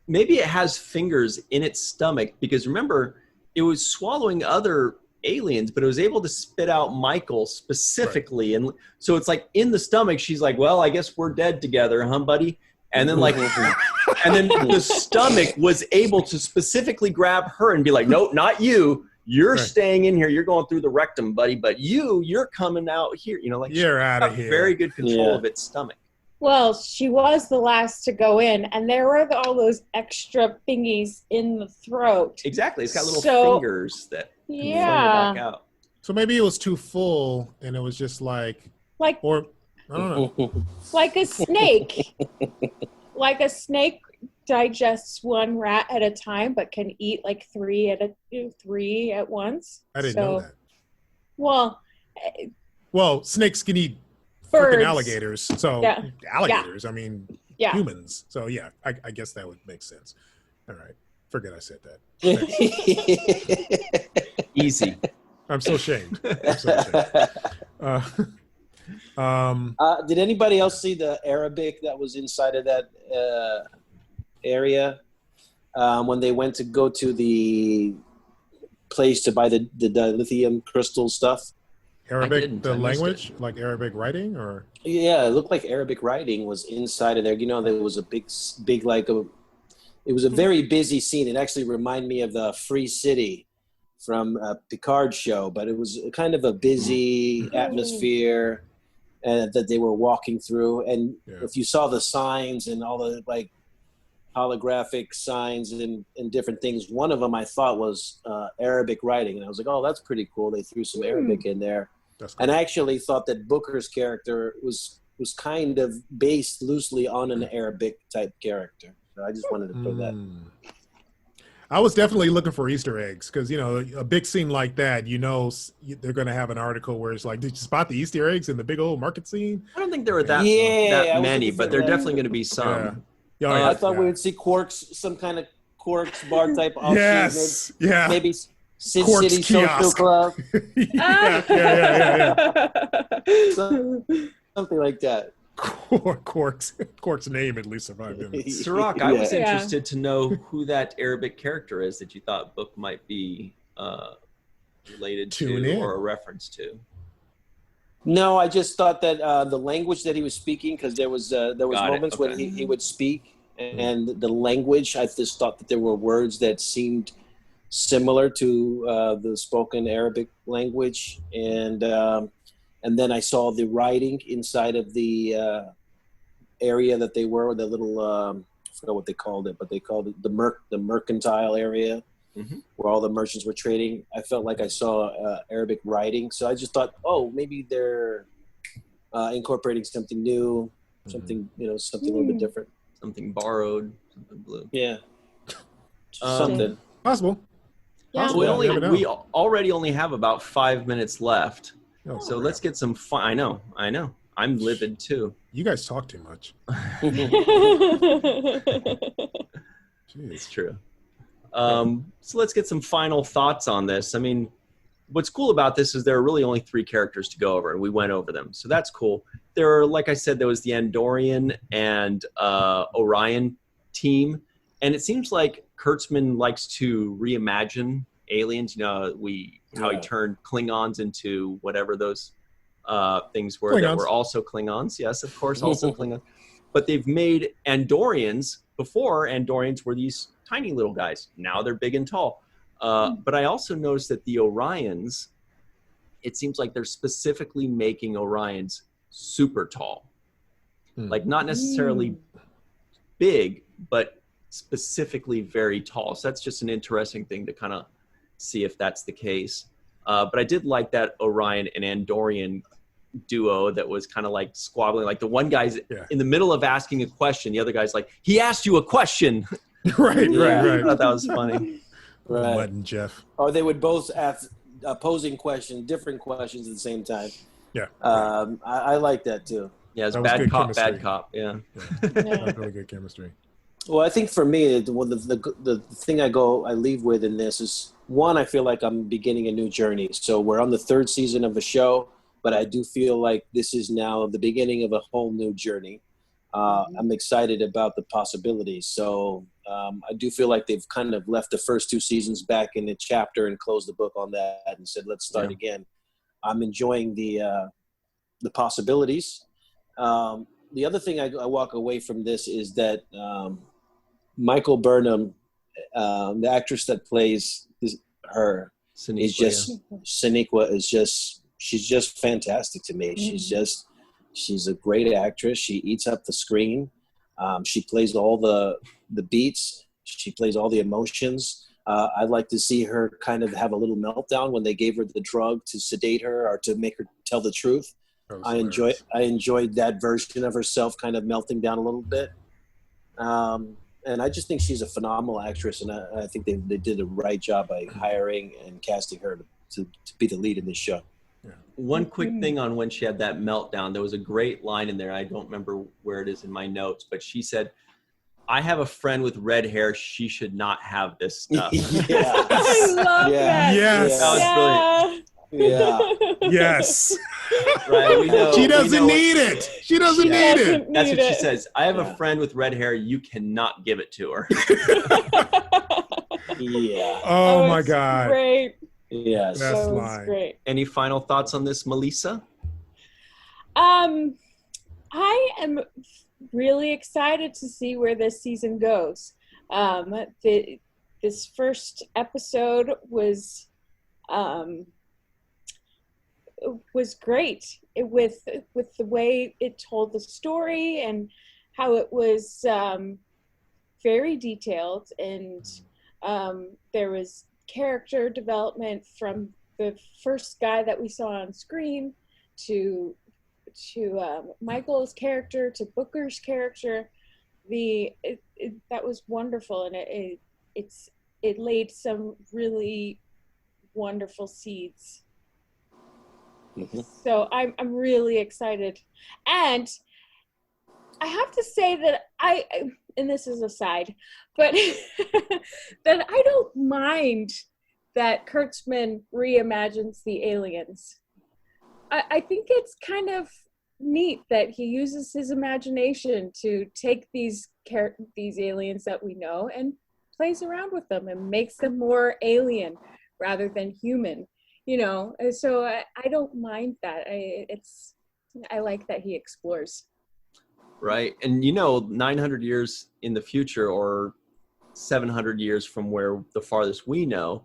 Maybe it has fingers in its stomach because remember, it was swallowing other aliens, but it was able to spit out Michael specifically. Right. And so it's like in the stomach, she's like, well, I guess we're dead together, huh, buddy? And then like, and then the stomach was able to specifically grab her and be like, nope, not you. You're staying in here. You're going through the rectum, buddy. But you're coming out here. You know, like you're out of here. Very good control of its stomach. Well, she was the last to go in, and there were all those extra thingies in the throat. Exactly. It's got little fingers that pull her back out. So maybe it was too full, and it was just like, or I don't know, like a snake. Like a snake digests one rat at a time, but can eat like three at once. I didn't know that. Well, snakes can eat birds. Freaking alligators. So alligators, I mean, humans. So yeah, I guess that would make sense. All right. Forget I said that. Easy. I'm so ashamed. Did anybody else see the Arabic that was inside of that area when they went to go to the place to buy the lithium crystal stuff? Arabic, the language, like Arabic writing, or? Yeah, it looked like Arabic writing was inside of there. You know, there was a big like it was a very busy scene. It actually reminded me of the Free City from Picard's show, but it was kind of a busy atmosphere that they were walking through. And if you saw the signs and all the like holographic signs and different things, one of them I thought was Arabic writing, and I was like, oh, that's pretty cool. They threw some Arabic in there. That's cool. And I actually thought that Booker's character was kind of based loosely on an Arabic type character. So I just wanted to put that. I was definitely looking for Easter eggs because, you know, a big scene like that, you know, they're going to have an article where it's like, did you spot the Easter eggs in the big old market scene? I don't think there were that many, but there are definitely going to be some. Yeah. I thought we would see Quarks, some kind of Quarks bar type offshoot. Yes. Yeah. Maybe Sid Quarks City kiosk. Social Club. yeah. Something like that. Quark's name at least survived him. Cirroc, I was interested to know who that Arabic character is that you thought Book might be related to or a reference to. No, I just thought that the language that he was speaking, because there was moments when he would speak, and the language, I just thought that there were words that seemed similar to the spoken Arabic language, and then I saw the writing inside of the area that they were, the little I forgot what they called it, but they called it the mercantile area. Mm-hmm. Where all the merchants were trading. I felt like I saw Arabic writing, so I just thought, oh, maybe they're incorporating something new, something something a little bit different, something borrowed, something blue. Yeah, something possible. Yeah. We already only have about 5 minutes left, so let's get some fun. I know. I'm livid too. You guys talk too much. It's true. So let's get some final thoughts on this. I mean, what's cool about this is there are really only 3 characters to go over, and we went over them. So that's cool. There are, like I said, there was the Andorian and Orion team. And it seems like Kurtzman likes to reimagine aliens. You know, how he turned Klingons into whatever those things were that were also Klingons. Yes, of course, also Klingons. But they've made Andorians. Before, Andorians were these tiny little guys. Now they're big and tall. But I also noticed that the Orions, it seems like they're specifically making Orions super tall. Like not necessarily big, but specifically very tall. So that's just an interesting thing to kind of see if that's the case. But I did like that Orion and Andorian duo that was kind of like squabbling. Like the one guy's in the middle of asking a question. The other guy's like, he asked you a question. Right. I thought that was funny. Right. Mutt and Jeff. Or they would both ask opposing questions, different questions at the same time. Yeah. I like that too. Yeah, it's bad cop, bad cop. Yeah. That's really good chemistry. Well, I think for me, the thing I leave with in this is, one, I feel like I'm beginning a new journey. So we're on the 3rd season of a show, but I do feel like this is now the beginning of a whole new journey. I'm excited about the possibilities. So I do feel like they've kind of left the first 2 seasons back in the chapter and closed the book on that and said, let's start again. I'm enjoying the possibilities. The other thing I walk away from this is that Michael Burnham, the actress that plays her, Sonequa she's just fantastic to me. She's a great actress. She eats up the screen. She plays all the beats. She plays all the emotions. I'd like to see her kind of have a little meltdown when they gave her the drug to sedate her or to make her tell the truth. I enjoyed that version of herself kind of melting down a little bit. And I just think she's a phenomenal actress, and I think they did a right job by hiring and casting her to be the lead in this show. Yeah. One quick thing on when she had that meltdown, there was a great line in there. I don't remember where it is in my notes, but she said, I have a friend with red hair. She should not have this stuff. Yeah. I love that. Yes. That was brilliant. Yeah. Yes. Right. We know, she doesn't need it. She doesn't need it. That's what she says. I have a friend with red hair. You cannot give it to her. Yeah. Oh my God. Great. Yes. That's was great. Any final thoughts on this, Malissa? I am really excited to see where this season goes. This first episode was great with the way it told the story and how it was very detailed, and there was character development from the first guy that we saw on screen to Michael's character to Booker's character. That was wonderful, and it laid some really wonderful seeds. Mm-hmm. So I'm really excited, and I have to say that and this is a side, but that I don't mind that Kurtzman reimagines the aliens. I think it's kind of neat that he uses his imagination to take these aliens that we know and plays around with them and makes them more alien rather than human, you know. And so I don't mind that. I like that he explores. Right. And, you know, 900 years in the future, or 700 years from where the farthest we know,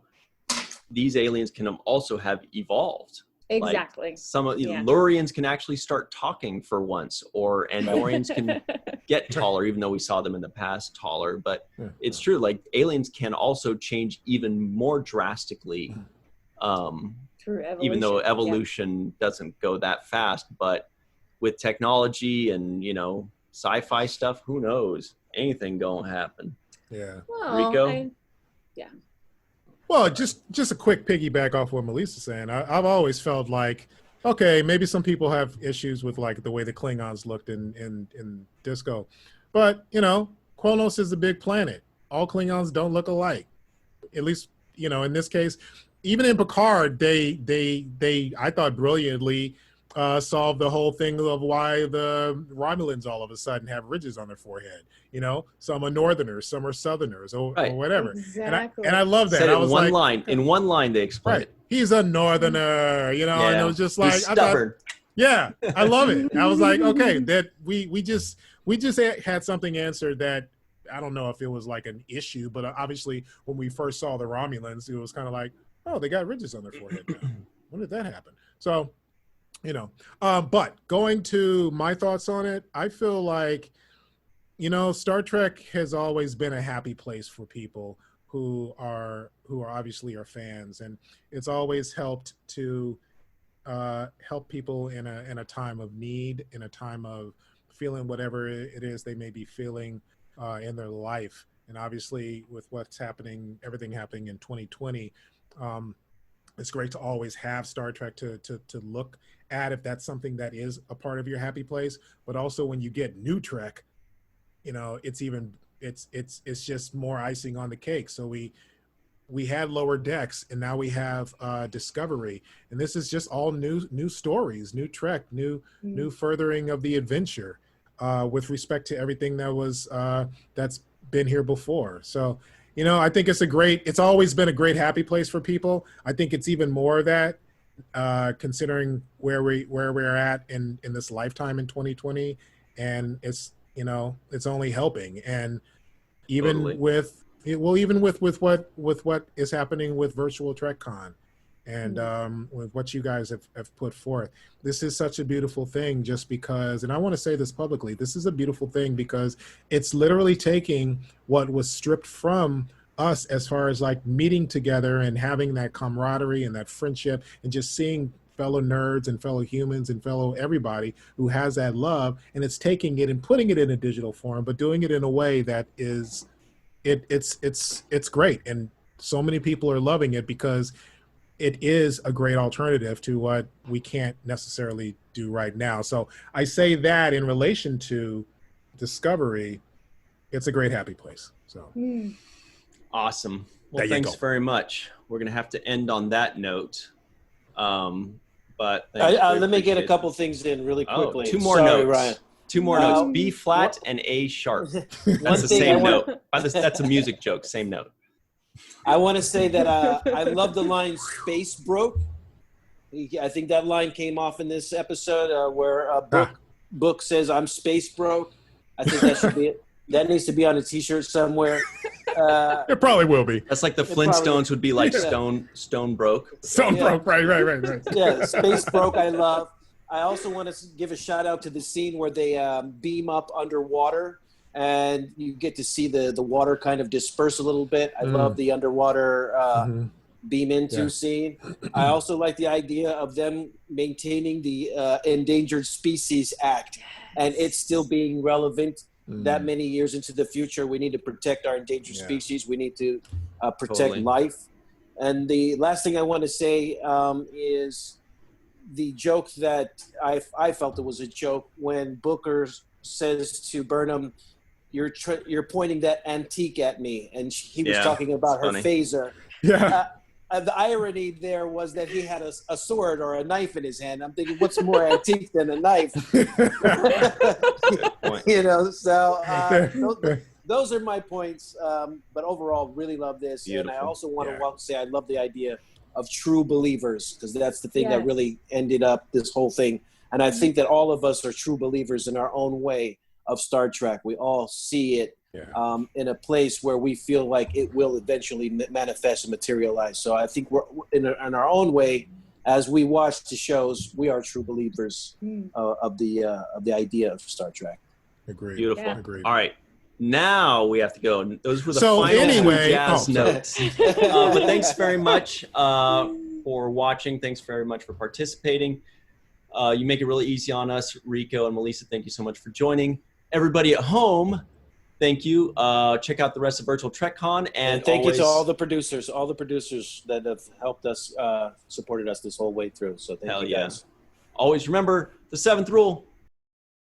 these aliens can also have evolved. Exactly. Like some of Lurians can actually start talking for once, or Andorians can get taller, even though we saw them in the past taller. But it's true, like aliens can also change even more drastically, through evolution, even though evolution doesn't go that fast. But with technology and, you know, sci-fi stuff, who knows? Anything gonna happen. Yeah. Well, Rico? Well, just a quick piggyback off what Melissa's saying. I've always felt like, okay, maybe some people have issues with like the way the Klingons looked in Disco, but you know, Kronos is a big planet. All Klingons don't look alike. At least, you know, in this case, even in Picard, they I thought brilliantly solved the whole thing of why the Romulans all of a sudden have ridges on their forehead. You know, some are Northerners, some are Southerners, or whatever. Exactly. And I love that. Said I was in one line they explained it. He's a Northerner, you know, and it was just like, he's stubborn. I love it. I was like, okay, that we just had something answered that I don't know if it was like an issue, but obviously when we first saw the Romulans, it was kind of like, oh, they got ridges on their forehead now. When did that happen? So, you know, but going to my thoughts on it, I feel like, you know, Star Trek has always been a happy place for people who are obviously our fans, and it's always helped to help people in a time of need, in a time of feeling whatever it is they may be feeling in their life. And obviously with what's happening, everything happening in 2020, it's great to always have Star Trek to look at if that's something that is a part of your happy place. But also when you get new Trek, you know, it's just more icing on the cake. So we had Lower Decks, and now we have Discovery, and this is just all new stories, new Trek, new furthering of the adventure with respect to everything that was that's been here before. So, you know, I think it's always been a great happy place for people. I think it's even more of that, considering where we're at in this lifetime in 2020, and it's, you know, it's only helping. And even with what is happening with Virtual TrekCon and with what you guys have put forth, this is such a beautiful thing, just because, and I want to say this publicly, this is a beautiful thing because it's literally taking what was stripped from us as far as like meeting together and having that camaraderie and that friendship and just seeing fellow nerds and fellow humans and fellow everybody who has that love, and it's taking it and putting it in a digital form, but doing it in a way that is it's great. And so many people are loving it because it is a great alternative to what we can't necessarily do right now. So I say that in relation to Discovery, it's a great happy place. So awesome. Well, thanks very much. We're gonna have to end on that note. But let me get a couple things in really quickly. Two more notes. Ryan. Two more notes. B flat and A sharp. That's the same note. That's a music joke. Same note. I want to say that I love the line "space broke." I think that line came off in this episode where Book says, "I'm space broke." I think that should be it. That needs to be on a T-shirt somewhere. It probably will be. That's like the Flintstones would be like Stone broke. Stone broke, right. Yeah, space broke. I love. I also want to give a shout out to the scene where they beam up underwater, and you get to see the water kind of disperse a little bit. I love the underwater beam into scene. I also like the idea of them maintaining the Endangered Species Act, and it's still being relevant. That many years into the future, we need to protect our endangered species. We need to protect life. And the last thing I want to say is the joke that I felt it was a joke when Booker says to Burnham, "You're pointing that antique at me," and he was talking about her phaser. Yeah. the irony there was that he had a sword or a knife in his hand. I'm thinking, what's more antique than a knife? You know, so those are my points. But overall, really love this. Beautiful. And I also want to say I love the idea of true believers, because that's the thing that really ended up this whole thing. And I think that all of us are true believers in our own way of Star Trek. We all see it in a place where we feel like it will eventually manifest and materialize. So I think we're in our own way, as we watch the shows, we are true believers of the idea of Star Trek. Agreed. Beautiful. Yeah. Agreed. All right. Now we have to go. Those were the final jazz notes. But thanks very much for watching. Thanks very much for participating. You make it really easy on us. Rico and Malissa, thank you so much for joining. Everybody at home, thank you. Check out the rest of Virtual TrekCon. And thank you to all the producers that have helped us, supported us this whole way through. So thank you guys. Always remember the 7th rule.